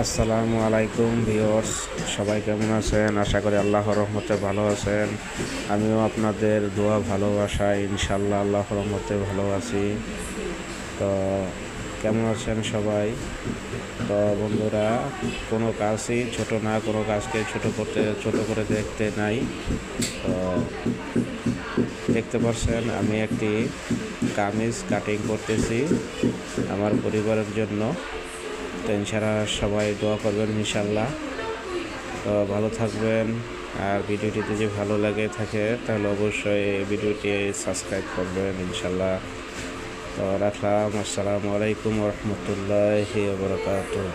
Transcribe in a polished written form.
আসসালামু আলাইকুম ভিউয়ার্স, সবাই কেমন আছেন? আশা করি আল্লাহর রহমতে ভালো আছেন। আমিও আপনাদের দোয়া ভালোবাসায় ইনশাল্লাহ আল্লাহর রহমতে ভালো আছি। তো কেমন আছেন সবাই? তো বন্ধুরা, কোনো কাজই ছোট না, কোনো কাজকে ছোট করে দেখতে নাই। তো দেখতে পাচ্ছেন আমি একটি কামিজ কাটিং করতেছি আমার পরিবারের জন্য। তো ইনশাআল্লাহ সবাই দোয়া করবেন ইনশাল্লাহ। তো ভালো থাকবেন। আর ভিডিওটি যদি ভালো লাগে থাকে তাহলে অবশ্যই ভিডিওটি সাবস্ক্রাইব করবেন ইনশাল্লাহ। তো রাখলাম। আসসালামু আলাইকুম ওয়া রাহমাতুল্লাহি ওয়া বারাকাতুহু।